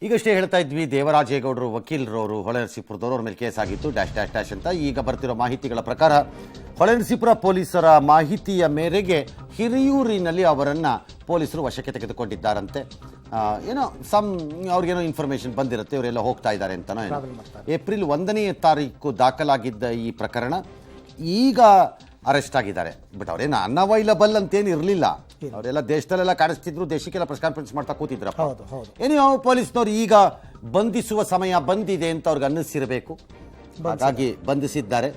ಈಗಷ್ಟೇ ಹೇಳ್ತಾ ಇದ್ವಿ, ದೇವರಾಜೇಗೌಡರು ವಕೀಲರವರು ಹೊಳೆನರಸೀಪುರದವರು ಅವ್ರ ಮೇಲೆ ಕೇಸ್ ಆಗಿತ್ತು ಡ್ಯಾಶ್ ಡ್ಯಾಶ್ ಡ್ಯಾಶ್ ಅಂತ. ಈಗ ಬರ್ತಿರೋ ಮಾಹಿತಿಗಳ ಪ್ರಕಾರ ಹೊಳೆನರಸೀಪುರ ಪೊಲೀಸರ ಮಾಹಿತಿಯ ಮೇರೆಗೆ ಹಿರಿಯೂರಿನಲ್ಲಿ ಅವರನ್ನು ಪೊಲೀಸರು ವಶಕ್ಕೆ ತೆಗೆದುಕೊಂಡಿದ್ದಾರಂತೆ. ಏನೋ ಅವ್ರಿಗೇನೋ ಇನ್ಫಾರ್ಮೇಷನ್ ಬಂದಿರುತ್ತೆ, ಇವರೆಲ್ಲ ಹೋಗ್ತಾ ಇದ್ದಾರೆ ಅಂತನೋ ಏನೋ. ಏಪ್ರಿಲ್ 1ನೇ ತಾರೀಕು ದಾಖಲಾಗಿದ್ದ ಈ ಪ್ರಕರಣ ಈಗ ಅರೆಸ್ಟ್ ಆಗಿದ್ದಾರೆ. ಬಟ್ ಅವರೇನು ಅನ್ಅವೈಲಬಲ್ ಅಂತೇನು ಇರಲಿಲ್ಲ, ಅವರೆಲ್ಲ ದೇಶದಲ್ಲೆಲ್ಲ ಕಾಣಿಸ್ತಿದ್ರು, ದೇಶಕ್ಕೆಲ್ಲ ಪ್ರೆಸ್ ಕಾನ್ಫರೆನ್ಸ್ ಮಾಡ್ತಾ ಕೂತಿದ್ರಪ್ಪ. ಏನೋ ಪೊಲೀಸ್ನವ್ರು ಈಗ ಬಂಧಿಸುವ ಸಮಯ ಬಂದಿದೆ ಅಂತ ಅವ್ರಿಗೆ ಅನ್ನಿಸಿರಬೇಕು, ಹಾಗಾಗಿ ಬಂಧಿಸಿದ್ದಾರೆ.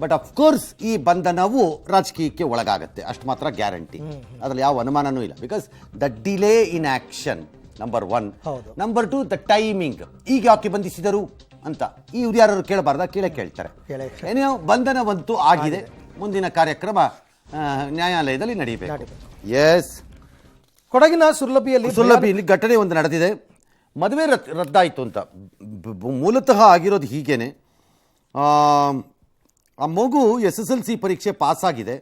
ಬಟ್ ಅಫ್ಕೋರ್ಸ್ ಈ ಬಂಧನವು ರಾಜಕೀಯಕ್ಕೆ ಒಳಗಾಗತ್ತೆ, ಅಷ್ಟು ಮಾತ್ರ ಗ್ಯಾರಂಟಿ, ಅದ್ರಲ್ಲಿ ಯಾವ ಅನುಮಾನನೂ ಇಲ್ಲ. Because the delay in action number 1, number 2 the timing. ಈಗ ಯಾಕೆ ಬಂಧಿಸಿದರು ಅಂತ ಇವ್ರು ಯಾರು ಕೇಳಬಾರ್ದ? ಕೇಳ್ತಾರೆ. ಏನೋ ಬಂಧನವಂತೂ ಆಗಿದೆ, ಮುಂದಿನ ಕಾರ್ಯಕ್ರಮ ನ್ಯಾಯಾಲಯದಲ್ಲಿ ನಡೆಯಬೇಕು. ಎಸ್, ಕೊಡಗಿನ ಸುರ್ಲಭಿಯಲ್ಲಿ ಘಟನೆ ಒಂದು ನಡೆದಿದೆ. ಮದುವೆ ರದ್ದಾಯಿತು ಅಂತ ಮೂಲತಃ ಆಗಿರೋದು ಹೀಗೇನೆ. ಆ ಮಗು SSLC ಪರೀಕ್ಷೆ ಪಾಸಾಗಿದೆ.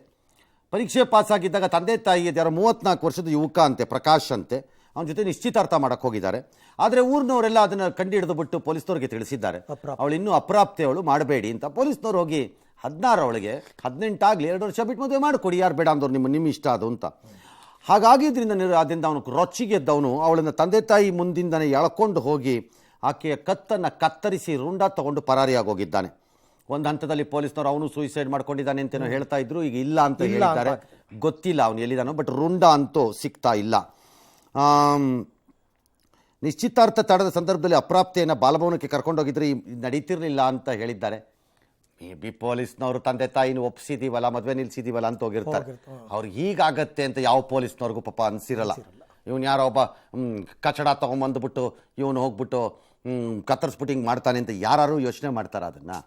ಪರೀಕ್ಷೆ ಪಾಸಾಗಿದ್ದಾಗ ತಂದೆ ತಾಯಿ ಯಾರೋ 34 ವರ್ಷದ ಯುವಕ ಅಂತೆ, ಪ್ರಕಾಶ್ ಅಂತೆ, ಅವನ ಜೊತೆ ನಿಶ್ಚಿತಾರ್ಥ ಮಾಡಕ್ಕೆ ಹೋಗಿದ್ದಾರೆ. ಆದರೆ ಊರಿನವರೆಲ್ಲ ಅದನ್ನು ಕಂಡು ಹಿಡಿದುಬಿಟ್ಟು ಪೊಲೀಸ್ನವ್ರಿಗೆ ತಿಳಿಸಿದ್ದಾರೆ, ಅವಳು ಇನ್ನೂ ಅಪ್ರಾಪ್ತೆ, ಅವಳು ಮಾಡಬೇಡಿ ಅಂತ. ಪೊಲೀಸ್ನವ್ರು ಹೋಗಿ 16 ಅವಳಿಗೆ 18 ಆಗಲಿ 2 ವರ್ಷ ಬಿಟ್ಟು ಮದುವೆ ಮಾಡಿಕೊಡಿ, ಯಾರು ಬೇಡ ಅಂದವ್ರು, ನಿಮ್ಮ ಇಷ್ಟ ಅದು ಅಂತ. ಹಾಗಾಗಿದ್ದರಿಂದ ಅವನು ರೊಚ್ಚಿಗೆದ್ದವನು ಅವಳನ್ನು ತಂದೆ ತಾಯಿ ಮುಂದಿಂದನೇ ಎಳ್ಕೊಂಡು ಹೋಗಿ ಆಕೆಯ ಕತ್ತನ್ನು ಕತ್ತರಿಸಿ ರುಂಡ ತಗೊಂಡು ಪರಾರಿಯಾಗೋಗಿದ್ದಾನೆ. ಒಂದು ಹಂತದಲ್ಲಿ ಪೊಲೀಸ್ನವರು ಅವನು ಸೂಯಿಸೈಡ್ ಮಾಡ್ಕೊಂಡಿದ್ದಾನೆ ಅಂತೇನೋ ಹೇಳ್ತಾ ಇದ್ರು, ಈಗ ಇಲ್ಲ ಅಂತ ಹೇಳಿದ್ದಾರೆ. ಗೊತ್ತಿಲ್ಲ ಅವನು ಎಲ್ಲಿದ್ದಾನೋ, ಬಟ್ ರುಂಡ ಅಂತೂ ಸಿಗ್ತಾ ಇಲ್ಲ. ನಿಶ್ಚಿತಾರ್ಥ ತಡದ ಸಂದರ್ಭದಲ್ಲಿ ಅಪ್ರಾಪ್ತೆಯನ್ನು ಬಾಲಭವನಕ್ಕೆ ಕರ್ಕೊಂಡೋಗಿದ್ರೆ ನಡೀತಿರ್ಲಿಲ್ಲ ಅಂತ ಹೇಳಿದ್ದಾರೆ. ಮೇ ಬಿ ಪೊಲೀಸ್ನವರು ತಂದೆ ತಾಯಿನ ಒಪ್ಪಿಸಿದೀವಲ್ಲ, ಮದುವೆ ನಿಲ್ಸಿದೀವಲ್ಲ ಅಂತ ಹೋಗಿರ್ತಾರೆ. ಅವ್ರಿಗೆ ಹೀಗಾಗತ್ತೆ ಅಂತ ಯಾವ ಪೊಲೀಸ್ನವ್ರಿಗೂ ಪಾಪ ಅನ್ಸಿರಲ್ಲ. ಇವನು ಯಾರೋ ಒಬ್ಬ ಕಚಡ ತೊಗೊಂಬಂದ್ಬಿಟ್ಟು ಇವನು ಹೋಗ್ಬಿಟ್ಟು ಕತ್ತರಿಸ್ಬಿಟ್ಟು ಹಿಂಗೆ ಮಾಡ್ತಾನೆ ಅಂತ ಯಾರು ಯೋಚನೆ ಮಾಡ್ತಾರೆ ಅದನ್ನು.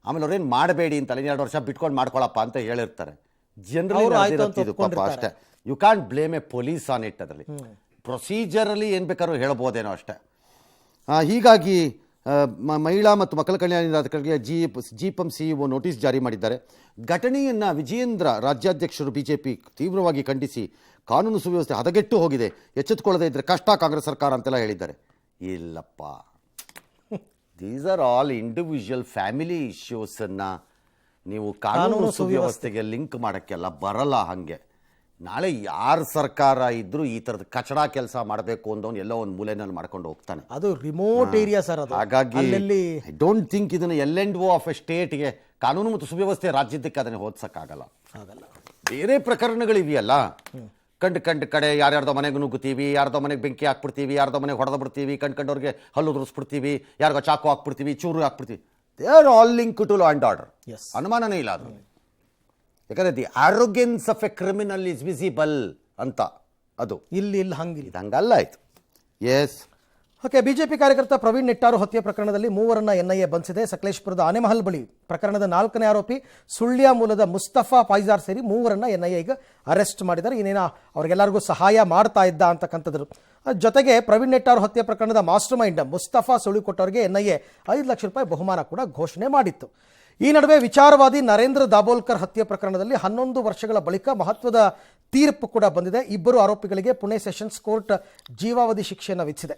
ಆಮೇಲೆ ಅವ್ರೇನು ಮಾಡಬೇಡಿ ಅಂತಲ್ಲ, 2 ವರ್ಷ ಬಿಟ್ಕೊಂಡು ಮಾಡ್ಕೊಳಪ್ಪ ಅಂತ ಹೇಳಿರ್ತಾರೆ. ಜನರಲ್ ಪಾಪ ಅಷ್ಟೇ. You can blame a police on it. ಅದರಲ್ಲಿ ಪ್ರೊಸೀಜರಲ್ಲಿ ಏನು ಬೇಕಾದ್ರೂ ಹೇಳ್ಬೋದೇನೋ ಅಷ್ಟೇ. ಹೀಗಾಗಿ ಮಹಿಳಾ ಮತ್ತು ಮಕ್ಕಳ ಕಲ್ಯಾಣ ಇಲಾಖೆಗೆ ಜಿಪಂ ಸಿಇಒ ನೋಟಿಸ್ ಜಾರಿ ಮಾಡಿದ್ದಾರೆ. ಘಟನೆಯನ್ನು ವಿಜಯೇಂದ್ರ ರಾಜ್ಯಾಧ್ಯಕ್ಷರು ಬಿಜೆಪಿ ತೀವ್ರವಾಗಿ ಖಂಡಿಸಿ ಕಾನೂನು ಸುವ್ಯವಸ್ಥೆ ಹದಗೆಟ್ಟು ಹೋಗಿದೆ, ಎಚ್ಚೆತ್ತುಕೊಳ್ಳದೇ ಇದ್ದರೆ ಕಷ್ಟ ಕಾಂಗ್ರೆಸ್ ಸರ್ಕಾರ ಅಂತೆಲ್ಲ ಹೇಳಿದ್ದಾರೆ. ಇಲ್ಲಪ್ಪ, these are all individual family ಇಶ್ಯೂಸನ್ನು ನೀವು ಕಾನೂನು ಸುವ್ಯವಸ್ಥೆಗೆ ಲಿಂಕ್ ಮಾಡೋಕ್ಕೆಲ್ಲ ಬರಲ್ಲ. ಹಾಗೆ ನಾಳೆ ಯಾರ ಸರ್ಕಾರ ಇದ್ರೂ ಈ ಥರದ ಕಚಡ ಕೆಲಸ ಮಾಡಬೇಕು ಅಂದವನು ಎಲ್ಲೋ ಒಂದು ಮೂಲೆನಲ್ಲಿ ಮಾಡ್ಕೊಂಡು ಹೋಗ್ತಾನೆ. ಅದು ರಿಮೋಟ್ ಏರಿಯಾ ಸರ್. ಹಾಗಾಗಿ ಐ ಡೋಂಟ್ ಥಿಂಕ್ ಇದನ್ನು L&O ಆಫ್ ಎ ಸ್ಟೇಟ್ಗೆ ಕಾನೂನು ಮತ್ತು ಸುವ್ಯವಸ್ಥೆ ರಾಜ್ಯದಕ್ಕೆ ಅದನ್ನು ಹೋದ್ಸಕ್ಕಾಗಲ್ಲ. ಬೇರೆ ಪ್ರಕರಣಗಳಿವೆಯಲ್ಲ, ಕಂಡು ಕಡೆ ಯಾರ್ಯಾರ್ದೋ ಮನೆಗೆ ನುಗ್ಗುತ್ತೀವಿ, ಯಾರ್ದೋ ಮನೆಗೆ ಬೆಂಕಿ ಹಾಕ್ಬಿಡ್ತೀವಿ, ಯಾರ್ದೋ ಮನೆಗೆ ಹೊಡೆದು ಬಿಡ್ತೀವಿ, ಕಂಡವ್ರಿಗೆ ಹಲ್ಲು ಉದುರಿಸ್ಬಿಡ್ತೀವಿ, ಯಾರಿಗೋ ಚಾಕು ಹಾಕ್ಬಿಡ್ತೀವಿ, ಚೂರು ಹಾಕ್ಬಿಡ್ತೀವಿ. They are all link to law and order. ಅನುಮಾನನೇ ಇಲ್ಲ ಅದು. ಯಾಕಂದ್ರೆ the arrogance of a criminal is visible ಅಂತ. ಅದು ಇಲ್ಲಿ ಹಂಗಲ್ಲ ಆಯ್ತು. S, okay. ಬಿಜೆಪಿ ಕಾರ್ಯಕರ್ತ ಪ್ರವೀಣ್ ನೆಟ್ಟಾರು ಹತ್ಯೆ ಪ್ರಕರಣದಲ್ಲಿ 3 NIA ಬಂಧಿಸಿದೆ. ಸಕಲೇಶಪುರದ ಆನೆಮಹಲ್ ಬಳಿ ಪ್ರಕರಣದ 4ನೇ ಆರೋಪಿ ಸುಳ್ಯ ಮೂಲದ ಮುಸ್ತಫಾ ಫೈಜಾರ್ ಸೇರಿ 3 NIA ಈಗ ಅರೆಸ್ಟ್ ಮಾಡಿದ್ದಾರೆ. ಇನ್ನೇನೋ ಅವ್ರಿಗೆಲ್ಲರಿಗೂ ಸಹಾಯ ಮಾಡ್ತಾ ಇದ್ದ ಅಂತಕ್ಕಂಥದ್ರು. ಜೊತೆಗೆ ಪ್ರವೀಣ್ ನೆಟ್ಟಾರು ಹತ್ಯೆ ಪ್ರಕರಣದ ಮಾಸ್ಟರ್ ಮೈಂಡ್ ಮುಸ್ತಫಾ ಸುಳಿಕೊಟ್ಟವರಿಗೆ NIA 5 ಲಕ್ಷ ರೂಪಾಯಿ ಬಹುಮಾನ ಕೂಡ ಘೋಷಣೆ ಮಾಡಿತ್ತು. ಈ ನಡುವೆ ವಿಚಾರವಾದಿ ನರೇಂದ್ರ ದಾಬೋಲ್ಕರ್ ಹತ್ಯೆ ಪ್ರಕರಣದಲ್ಲಿ 11 ವರ್ಷಗಳ ಬಳಿಕ ಮಹತ್ವದ ತೀರ್ಪು ಕೂಡ ಬಂದಿದೆ. ಇಬ್ಬರು ಆರೋಪಿಗಳಿಗೆ ಪುಣೆ ಸೆಷನ್ಸ್ ಕೋರ್ಟ್ ಜೀವಾವಧಿ ಶಿಕ್ಷೆಯನ್ನು ವಿಧಿಸಿದೆ.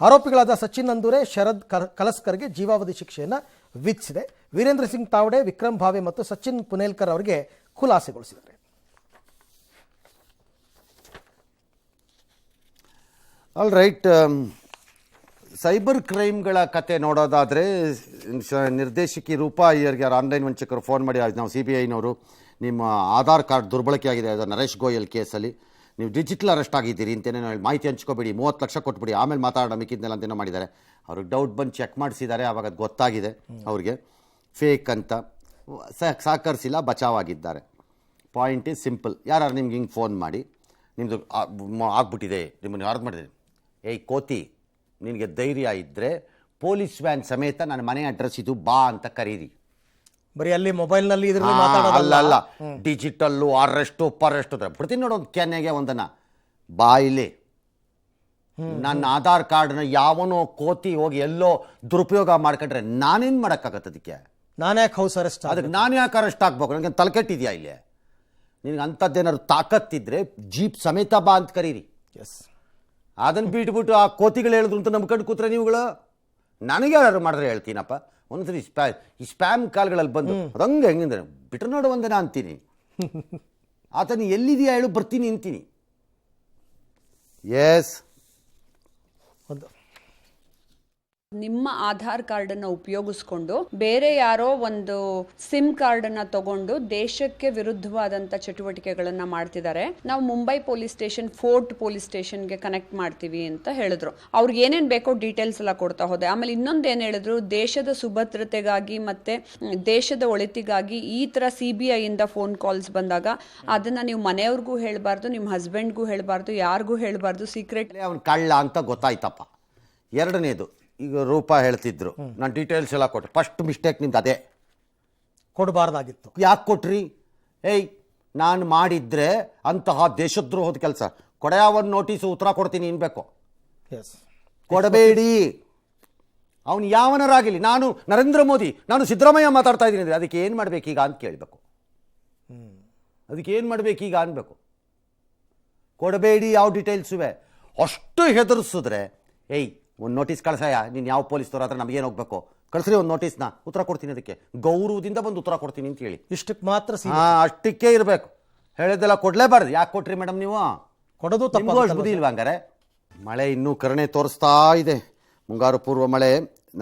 ಆರೋಪಿಗಳಾದ ಸಚಿನ್ ನಂದೂರೆ, ಶರದ್ ಕಲಸ್ಕರ್ಗೆ ಜೀವಾವಧಿ ಶಿಕ್ಷೆಯನ್ನು ವಿಧಿಸಿದೆ. ವೀರೇಂದ್ರ ಸಿಂಗ್ ತಾವಡೆ, ವಿಕ್ರಮ್ ಭಾವೆ ಮತ್ತು ಸಚಿನ್ ಪುನೇಲ್ಕರ್ ಅವರಿಗೆ ಖುಲಾಸೆಗೊಳಿಸಿದ್ದಾರೆ. All right. ಸೈಬರ್ ಕ್ರೈಮ್ಗಳ ಕತೆ ನೋಡೋದಾದರೆ ನಿರ್ದೇಶಕಿ ರೂಪಾ ಅಯ್ಯರ್ಗೆ ಯಾರು ಆನ್ಲೈನ್ ವಂಚಕರು ಫೋನ್ ಮಾಡಿ, ನಾವು CBIನವರು ನಿಮ್ಮ ಆಧಾರ್ ಕಾರ್ಡ್ ದುರ್ಬಳಕೆ ಆಗಿದೆ ಅದು ನರೇಶ್ ಗೋಯಲ್ ಕೇಸಲ್ಲಿ, ನೀವು ಡಿಜಿಟಲ್ ಅರೆಸ್ಟ್ ಆಗಿದ್ದೀರಿ ಅಂತೇನೋ ಮಾಹಿತಿ ಹಂಚ್ಕೋಬೇಡಿ, 30 ಲಕ್ಷ ಕೊಟ್ಬಿಡಿ, ಆಮೇಲೆ ಮಾತಾಡೋಣ ಮಿಕ್ಕಿದ್ನೆಲ್ಲ ಅಂತೇನೋ ಮಾಡಿದ್ದಾರೆ. ಅವ್ರಿಗೆ ಡೌಟ್ ಬಂದು ಚೆಕ್ ಮಾಡಿಸಿದ್ದಾರೆ. ಆವಾಗ ಅದು ಗೊತ್ತಾಗಿದೆ ಅವ್ರಿಗೆ ಫೇಕ್ ಅಂತ. ಸಹಕರಿಸಿಲ್ಲ, ಬಚಾವಾಗಿದ್ದಾರೆ. Point is simple. ಯಾರು ನಿಮ್ಗೆ ಹಿಂಗೆ ಫೋನ್ ಮಾಡಿ ನಿಮ್ಮದು ಆಗ್ಬಿಟ್ಟಿದೆ, ನಿಮ್ಮನ್ನು ಯಾರ್ದು ಮಾಡಿದೆ, ಏಯ್ ಕೋತಿ, ನಿನಗೆ ಧೈರ್ಯ ಇದ್ದರೆ ಪೊಲೀಸ್ ವ್ಯಾನ್ ಸಮೇತ ನನ್ನ ಮನೆ ಅಡ್ರೆಸ್ ಇದು ಬಾ ಅಂತ ಕರೀರಿ. ಬರೀ ಅಲ್ಲಿ ಮೊಬೈಲ್ನಲ್ಲಿ ಅಲ್ಲ, ಡಿಜಿಟಲ್ಲು ಅರೆಸ್ಟು ಪರೆಸ್ಟು ಬಿಡ್ತೀನಿ ನೋಡು. ಒಂದು ಕೆನ್ನೆಗೆ ಒಂದನ್ನು ಬಾ ಇಲ್ಲಿ, ನನ್ನ ಆಧಾರ್ ಕಾರ್ಡ್ನ ಯಾವನೋ ಕೋತಿ ಹೋಗಿ ಎಲ್ಲೋ ದುರುಪಯೋಗ ಮಾಡ್ಕೊಂಡ್ರೆ ನಾನೇನು ಮಾಡೋಕ್ಕಾಗತ್ತೆ? ಅದಕ್ಕೆ ನಾನು ಯಾಕೆ ಹೌಸ್ ಅರೆಸ್ಟ್, ಅದಕ್ಕೆ ನಾನು ಯಾಕೆ ಅರೆಸ್ಟ್ ಆಗ್ಬೇಕು? ನನಗೆ ತಲೆಕೆಟ್ಟಿದೆಯಾ ಇಲ್ಲಿ? ನಿನಗೆ ಅಂಥದ್ದೇನಾದ್ರು ತಾಕತ್ತಿದ್ರೆ ಜೀಪ್ ಸಮೇತ ಬಾ ಅಂತ ಕರೀರಿ. ಎಸ್, ಅದನ್ನು ಬಿಟ್ಬಿಟ್ಟು ಆ ಕೋತಿಗಳು ಹೇಳಿದ್ರು ಅಂತ ನಂಬ್ಕೊಂಡು ಕೂತ್ರೆ ನೀವುಗಳು. ನನಗೆ ಯಾರು ಮಾಡಿದ್ರೆ ಹೇಳ್ತೀನಪ್ಪ. ಒಂದ್ಸರಿ ಈ ಸ್ಪ್ಯಾಮ್ ಕಾಲ್ಗಳಲ್ಲಿ ಬಂದು ಅದಂಗೆ ಹೆಂಗಂದ್ರೆ ಬಿಟ್ರೆ ನೋಡು ಒಂದೇನ ಅಂತೀನಿ. ಆತನ ಎಲ್ಲಿದೆಯಾ ಹೇಳು, ಬರ್ತೀನಿ ಅಂತೀನಿ. ಎಸ್, ಒಂದು ನಿಮ್ಮ ಆಧಾರ್ ಕಾರ್ಡನ್ನು ಉಪಯೋಗಿಸ್ಕೊಂಡು ಬೇರೆ ಯಾರೋ ಒಂದು ಸಿಮ್ ಕಾರ್ಡನ್ನು ತಗೊಂಡು ದೇಶಕ್ಕೆ ವಿರುದ್ಧವಾದಂಥ ಚಟುವಟಿಕೆಗಳನ್ನು ಮಾಡ್ತಿದ್ದಾರೆ. ನಾವು Mumbai police station, fort police ಸ್ಟೇಷನ್ಗೆ ಕನೆಕ್ಟ್ ಮಾಡ್ತೀವಿ ಅಂತ ಹೇಳಿದ್ರು. ಅವ್ರಿಗೆ ಏನೇನು ಬೇಕೋ ಡೀಟೇಲ್ಸ್ ಎಲ್ಲ ಕೊಡ್ತಾ ಹೋದೆ. ಆಮೇಲೆ ಇನ್ನೊಂದು ಏನು ಹೇಳಿದ್ರು, ದೇಶದ ಸುಭದ್ರತೆಗಾಗಿ ಮತ್ತೆ ದೇಶದ ಒಳಿತಿಗಾಗಿ ಈ ಥರ CBI ಇಂದ ಫೋನ್ ಕಾಲ್ಸ್ ಬಂದಾಗ ಅದನ್ನು ನೀವು ಮನೆಯವ್ರಿಗೂ ಹೇಳಬಾರ್ದು, ನಿಮ್ಮ ಹಸ್ಬೆಂಡ್ಗೂ ಹೇಳಬಾರ್ದು, ಯಾರಿಗೂ ಹೇಳಬಾರ್ದು, ಸೀಕ್ರೆಟ್. ಅವನು ಕಳ್ಳ ಅಂತ ಗೊತ್ತಾಯ್ತಪ್ಪ. ಎರಡನೇದು, ಈಗ ರೂಪ ಹೇಳ್ತಿದ್ರು, ನಾನು ಡೀಟೇಲ್ಸ್ ಎಲ್ಲ ಕೊಟ್ಟೆ. ಫಸ್ಟ್ ಮಿಸ್ಟೇಕ್ ನಿಮ್ದು ಅದೇ, ಕೊಡಬಾರ್ದಾಗಿತ್ತು. ಯಾಕೆ ಕೊಟ್ರಿ? ಏಯ್, ನಾನು ಮಾಡಿದ್ರೆ ಅಂತಹ ದೇಶದ್ರೋಹದ ಕೆಲಸ, ಕೊಡೆಯವನ್ ನೋಟಿಸು ಉತ್ತರ ಕೊಡ್ತೀನಿ ಅನ್ಬೇಕು. ಎಸ್, ಕೊಡಬೇಡಿ. ಅವನು ಯಾವನರಾಗಿಲಿ, ನಾನು ನರೇಂದ್ರ ಮೋದಿ, ನಾನು ಸಿದ್ದರಾಮಯ್ಯ ಮಾತಾಡ್ತಾ ಇದ್ದೀನಿ ಅಂದರೆ ಅದಕ್ಕೆ ಏನು ಮಾಡಬೇಕೀಗ ಅಂತ ಕೇಳಬೇಕು. ಅದಕ್ಕೆ ಏನು ಮಾಡಬೇಕೀಗ ಅನ್ಬೇಕು. ಕೊಡಬೇಡಿ ಯಾವ ಡೀಟೇಲ್ಸುವೆ. ಅಷ್ಟು ಹೆದರ್ಸಿದ್ರೆ, ಏಯ್ ಒಂದು ನೋಟಿಸ್ ಕಳ್ಸಯ್ಯ, ನೀನು ಯಾವ ಪೊಲೀಸ್ನವ್ರ ಹತ್ರ ನಮಗೇನು ಹೋಗ್ಬೇಕು, ಕಳ್ಸ್ರಿ ಒಂದು ನೋಟಿಸ್ನ, ಉತ್ತರ ಕೊಡ್ತೀನಿ, ಅದಕ್ಕೆ ಗೌರವದಿಂದ ಬಂದು ಉತ್ತರ ಕೊಡ್ತೀನಿ ಅಂತ ಹೇಳಿ. ಇಷ್ಟಕ್ಕೆ ಮಾತ್ರ ಅಷ್ಟಕ್ಕೆ ಇರಬೇಕು. ಹೇಳಿದ್ದೆಲ್ಲ ಕೊಡಲೇಬಾರ್ದು. ಯಾಕೆ ಕೊಟ್ರಿ ಮೇಡಮ್ ನೀವು? ಕೊಡೋದು ತಪ್ಪು ಬುದ್ಧಿ ಇಲ್ವಾ ಹಂಗಾರೆ? ಮಳೆ ಇನ್ನೂ ಕರುಣೆ ತೋರಿಸ್ತಾ ಇದೆ. ಮುಂಗಾರು ಪೂರ್ವ ಮಳೆ.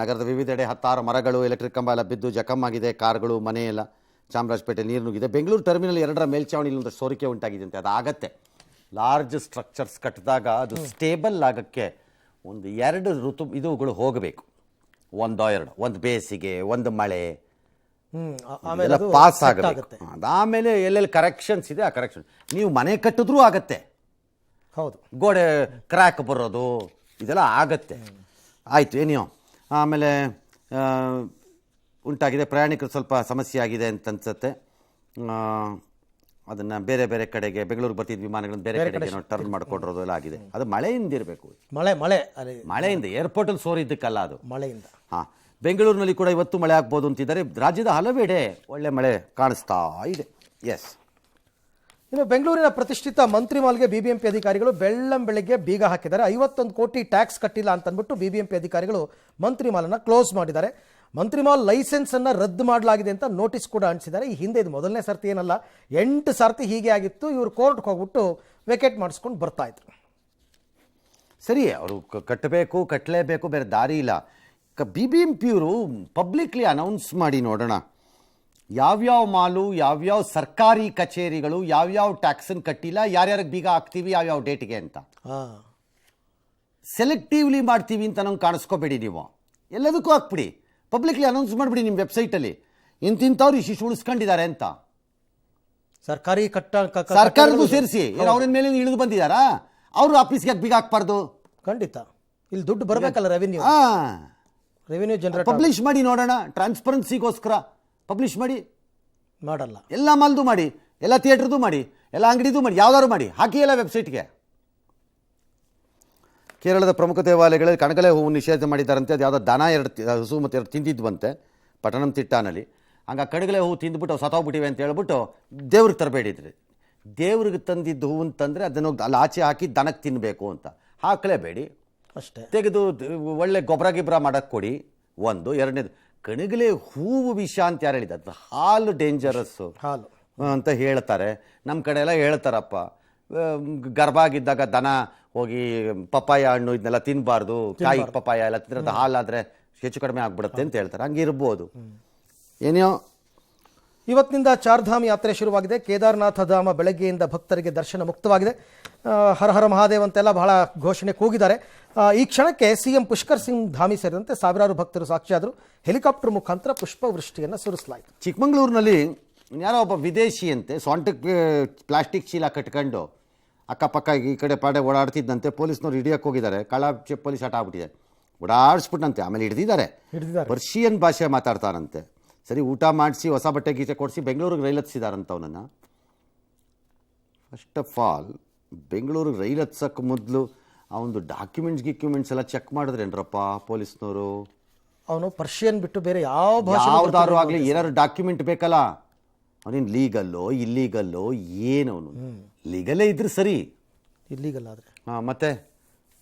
ನಗರದ ವಿವಿಧೆಡೆ ಹತ್ತಾರು ಮರಗಳು, ಎಲೆಕ್ಟ್ರಿಕ್ ಕಂಬ ಎಲ್ಲ ಬಿದ್ದು ಜಖಮ್ಮಾಗಿದೆ. ಕಾರ್ಗಳು, ಮನೆ ಎಲ್ಲ. ಚಾಮರಾಜಪೇಟೆ ನೀರು ನುಗ್ಗಿದೆ. ಬೆಂಗಳೂರು ಟರ್ಮಿನಲ್ 2ರ ಮೇಲ್ಛಾವಣಿಲಿ ಒಂದು ಸೋರಿಕೆ ಉಂಟಾಗಿದೆ ಅಂತೆ. ಅದು ಆಗತ್ತೆ. ಲಾರ್ಜ್ ಸ್ಟ್ರಕ್ಚರ್ಸ್ ಕಟ್ಟಿದಾಗ ಅದು ಸ್ಟೇಬಲ್ ಆಗಕ್ಕೆ ಒಂದು 2 ಋತು ಇದುಗಳು ಹೋಗಬೇಕು. ಒಂದೋ ಎರಡು, ಒಂದು ಬೇಸಿಗೆ, ಒಂದು ಮಳೆ, ಆಮೇಲೆ ಪಾಸ್ ಆಗಬೇಕು. ಅದಾಮೇಲೆ ಎಲ್ಲೆಲ್ಲಿ ಕರೆಕ್ಷನ್ಸ್ ಇದೆ ಆ ಕರೆಕ್ಷನ್. ನೀವು ಮನೆ ಕಟ್ಟಿದ್ರೂ ಆಗತ್ತೆ. ಹೌದು, ಗೋಡೆ ಕ್ರ್ಯಾಕ್ ಬರೋದು ಇದೆಲ್ಲ ಆಗತ್ತೆ. ಆಯಿತು, ಏನೋ ಆಮೇಲೆ ಉಂಟಾಗಿದೆ. ಪ್ರಯಾಣಿಕರು ಸ್ವಲ್ಪ ಸಮಸ್ಯೆ ಆಗಿದೆ ಅಂತ ಅನ್ಸುತ್ತೆ. ಅದನ್ನು ಬೇರೆ ಬೇರೆ ಕಡೆಗೆ, ಬೆಂಗಳೂರು ಬರ್ತಿದ್ದ ವಿಮಾನಗಳನ್ನು ಬೇರೆ ಕಡೆಗೆ ಟರ್ನ್ ಮಾಡಿಕೊಡ್ರೋದು ಎಲ್ಲ ಆಗಿದೆ. ಅದು ಮಳೆಯಿಂದ ಇರಬೇಕು. ಮಳೆಯಿಂದ, ಏರ್ಪೋರ್ಟಲ್ಲಿ ಸೋರಿದ್ದಕ್ಕಲ್ಲ, ಅದು ಮಳೆಯಿಂದ. ಹಾಂ, ಬೆಂಗಳೂರಿನಲ್ಲಿ ಕೂಡ ಇವತ್ತು ಮಳೆ ಆಗ್ಬೋದು ಅಂತಿದ್ದಾರೆ. ರಾಜ್ಯದ ಹಲವೆಡೆ ಒಳ್ಳೆ ಮಳೆ ಕಾಣಿಸ್ತಾ ಇದೆ. ಎಸ್, ಇನ್ನು ಬೆಂಗಳೂರಿನ ಪ್ರತಿಷ್ಠಿತ ಮಂತ್ರಿಮಾಲ್ಗೆ BBMP ಅಧಿಕಾರಿಗಳು ಬೆಳ್ಳಂಬೆಳಗ್ಗೆ ಬೀಗ ಹಾಕಿದ್ದಾರೆ. 51 ಕೋಟಿ ಟ್ಯಾಕ್ಸ್ ಕಟ್ಟಿಲ್ಲ ಅಂತಂದ್ಬಿಟ್ಟು BBMP ಅಧಿಕಾರಿಗಳು ಮಂತ್ರಿಮಾಲನ್ನು ಕ್ಲೋಸ್ ಮಾಡಿದ್ದಾರೆ. ಮಂತ್ರಿಮಾಲ್ ಲೈಸೆನ್ಸ್ ಅನ್ನು ರದ್ದು ಮಾಡಲಾಗಿದೆ ಅಂತ ನೋಟಿಸ್ ಕೂಡ ಅಂಟಿಸಿದ್ದಾರೆ. ಈ ಹಿಂದೆ ಇದು ಮೊದಲನೇ ಸರ್ತಿ ಏನಲ್ಲ, 8 ಸರ್ತಿ ಹೀಗೆ ಆಗಿತ್ತು. ಇವರು ಕೋರ್ಟ್ಗೆ ಹೋಗ್ಬಿಟ್ಟು ವೆಕೇಟ್ ಮಾಡಿಸ್ಕೊಂಡು ಬರ್ತಾ ಇದ್ರು. ಸರಿ, ಅವರು ಕಟ್ಟಬೇಕು, ಕಟ್ಟಲೇಬೇಕು, ಬೇರೆ ದಾರಿ ಇಲ್ಲ. BBMPಯವರು ಪಬ್ಲಿಕ್ಲಿ ಅನೌನ್ಸ್ ಮಾಡಿ ನೋಡೋಣ, ಯಾವ್ಯಾವ ಮಾಲು, ಯಾವ್ಯಾವ ಸರ್ಕಾರಿ ಕಚೇರಿಗಳು ಯಾವ್ಯಾವ ಟ್ಯಾಕ್ಸನ್ನು ಕಟ್ಟಿಲ್ಲ, ಯಾರ್ಯಾರಿಗೆ ಬೀಗ ಹಾಕ್ತೀವಿ ಯಾವ್ಯಾವ ಡೇಟ್ಗೆ ಅಂತ. ಸೆಲೆಕ್ಟಿವ್ಲಿ ಮಾಡ್ತೀವಿ ಅಂತ ನಂಗೆ ಕಾಣಿಸ್ಕೋಬೇಡಿ. ನೀವು ಎಲ್ಲದಕ್ಕೂ ಹಾಕ್ಬಿಡಿ, ಪಬ್ಲಿಕ್ಲಿ ಅನೌನ್ಸ್ ಮಾಡಿಬಿಡಿ ನಿಮ್ಮ ವೆಬ್ಸೈಟಲ್ಲಿ, ಇಂತಿಂಥವ್ರು ಇಷ್ಟು ಉಳಿಸ್ಕೊಂಡಿದ್ದಾರೆ ಅಂತ. ಸರ್ಕಾರಕ್ಕೂ ಸೇರಿಸಿ. ಅವ್ರ ಮೇಲೆ ಇಳಿದು ಬಂದಿದ್ದಾರಾ? ಅವರು ಆಫೀಸ್ಗೆ ಬೀಗ ಹಾಕ್ಬಾರ್ದು. ಖಂಡಿತ, ಇಲ್ಲಿ ದುಡ್ಡು ಬರಬೇಕಲ್ಲ, ರೆವಿನ್ಯೂ ಜನರೇಟ್ ಪಬ್ಲಿಷ್ ಮಾಡಿ ನೋಡೋಣ. ಟ್ರಾನ್ಸ್ಪರೆನ್ಸಿಗೋಸ್ಕರ ಪಬ್ಲಿಷ್ ಮಾಡಿ. ಮಾಡಲ್ಲ. ಎಲ್ಲ ಮಾಲ್ದು ಮಾಡಿ, ಎಲ್ಲ ಥಿಯೇಟ್ರದ್ದು ಮಾಡಿ, ಎಲ್ಲ ಅಂಗಡಿದು ಮಾಡಿ, ಯಾವ್ದಾದ್ರು ಮಾಡಿ, ಹಾಕಿ ಎಲ್ಲ ವೆಬ್ಸೈಟ್ಗೆ. ಕೇರಳದ ಪ್ರಮುಖ ದೇವಾಲಯಗಳಲ್ಲಿ ಕಣಗಲೆ ಹೂವು ನಿಷೇಧ ಮಾಡಿದ್ದಾರಂತೆ. ಅದು ಯಾವುದೋ ದನ 2 ಹಸು ಮತ್ತು 2 ತಿಂದಿದ್ವಂತೆ ಪಟ್ಟಣಂತಿಟ್ಟಾನಲ್ಲಿ. ಹಂಗೆ ಕಣಗಲೆ ಹೂವು ತಿಂದುಬಿಟ್ಟು ಸತ್ತೋಗ್ಬಿಟ್ಟಿವೆ ಅಂತ ಹೇಳ್ಬಿಟ್ಟು ದೇವ್ರಿಗೆ ತರಬೇಡಿದ್ರಿ. ದೇವ್ರಿಗೆ ತಂದಿದ್ದು ಹೂವು ಅಂತಂದರೆ ಅದನ್ನು ಅಲ್ಲಿ ಆಚೆ ಹಾಕಿ ದನಕ್ಕೆ ತಿನ್ನಬೇಕು ಅಂತ. ಹಾಕಲೇಬೇಡಿ, ಅಷ್ಟೇ. ತೆಗೆದು ಒಳ್ಳೆ ಗೊಬ್ಬರ ಗಿಬ್ಬರ ಮಾಡೋಕ್ಕೆ ಕೊಡಿ. ಒಂದು. ಎರಡನೇದು, ಕಣಗಲೆ ಹೂವು ವಿಷ ಅಂತ ಯಾರು ಹೇಳಿದ? ಹಾಲು ಡೇಂಜರಸ್ಸು ಹಾಲು ಅಂತ ಹೇಳ್ತಾರೆ. ನಮ್ಮ ಕಡೆ ಎಲ್ಲ ಹೇಳ್ತಾರಪ್ಪ, ಗರ್ಭ ಆಗಿದ್ದಾಗ ದನ ಹೋಗಿ ಪಪ್ಪಾಯ ಹಣ್ಣು ಇದನ್ನೆಲ್ಲ ತಿನ್ನಬಾರ್ದು, ಕಾಯಿ ಪಪ್ಪಾಯ ಎಲ್ಲ ತಿನ್ನೋದು ಹಾಲಾದರೆ ಹೆಚ್ಚು ಕಡಿಮೆ ಆಗ್ಬಿಡುತ್ತೆ ಅಂತ ಹೇಳ್ತಾರೆ. ಹಂಗಿರ್ಬೋದು, ಏನೋ. ಇವತ್ತಿನಿಂದ ಚಾರ್ಧಾಮ್ ಯಾತ್ರೆ ಶುರುವಾಗಿದೆ. ಕೇದಾರನಾಥ ಧಾಮ ಬೆಳಗ್ಗೆಯಿಂದ ಭಕ್ತರಿಗೆ ದರ್ಶನ ಮುಕ್ತವಾಗಿದೆ. ಹರ ಹರ ಮಹಾದೇವ್ ಅಂತೆಲ್ಲ ಬಹಳ ಘೋಷಣೆ ಕೂಗಿದ್ದಾರೆ. ಈ ಕ್ಷಣಕ್ಕೆ CM ಪುಷ್ಕರ್ ಸಿಂಗ್ ಧಾಮಿ ಸೇರಿದಂತೆ ಸಾವಿರಾರು ಭಕ್ತರು ಸಾಕ್ಷಿಯಾದರು. ಹೆಲಿಕಾಪ್ಟರ್ ಮುಖಾಂತರ ಪುಷ್ಪವೃಷ್ಟಿಯನ್ನು ಸುರಿಸಲಾಯಿತು. ಚಿಕ್ಕಮಂಗ್ಳೂರಿನಲ್ಲಿ ಯಾರೋ ಒಬ್ಬ ವಿದೇಶಿಯಂತೆ ಸೊಂಟಕ್ಕೆ ಪ್ಲಾಸ್ಟಿಕ್ ಚೀಲ ಕಟ್ಕೊಂಡು ಅಕ್ಕಪಕ್ಕ ಈ ಕಡೆ ಪಾಡೆ ಓಡಾಡ್ತಿದ್ದಂತೆ. ಪೊಲೀಸ್ನವ್ರು ಹಿಡಿಯೋಕ್ಕೆ ಹೋಗಿದ್ದಾರೆ. ಕಳ್ಳ ಪೊಲೀಸ್ ಆಟ ಆಗ್ಬಿಟ್ಟಿದೆ, ಓಡಾಡಿಸ್ಬಿಟ್ಟಂತೆ. ಆಮೇಲೆ ಹಿಡಿದಿದ್ದಾರೆ. ಪರ್ಷಿಯನ್ ಭಾಷೆ ಮಾತಾಡ್ತಾರಂತೆ. ಸರಿ, ಊಟ ಮಾಡಿಸಿ ಹೊಸ ಬಟ್ಟೆ ಗೀಚೆ ಕೊಡಿಸಿ ಬೆಂಗಳೂರಿಗೆ ರೈಲು ಹತ್ತಿಸಿದಾರಂತ ಅವನನ್ನು. ಫಸ್ಟ್ ಆಫ್ ಆಲ್, ಬೆಂಗಳೂರಿಗೆ ರೈಲು ಹತ್ಸೋಕ್ಕೆ ಮೊದಲು ಅವನದು ಡಾಕ್ಯುಮೆಂಟ್ಸ್ ಎಲ್ಲ ಚೆಕ್ ಮಾಡಿದ್ರೇನ್ರಪ್ಪ ಪೊಲೀಸ್ನವರು? ಅವನು ಪರ್ಷಿಯನ್ ಬಿಟ್ಟು ಬೇರೆ ಯಾವ್ದಾದ್ರು ಆಗಲಿ ಏನಾದ್ರು ಡಾಕ್ಯುಮೆಂಟ್ ಬೇಕಲ್ಲ. ಅವನೇನು ಲೀಗಲ್ಲೋ ಇಲ್ಲೀಗಲ್ಲೋ ಏನವನು? ಲೀಗಲ್ಲೇ ಇದ್ರೆ ಸರಿ, ಇಲ್ಲೀಗಲ್ ಆದರೆ ಮತ್ತೆ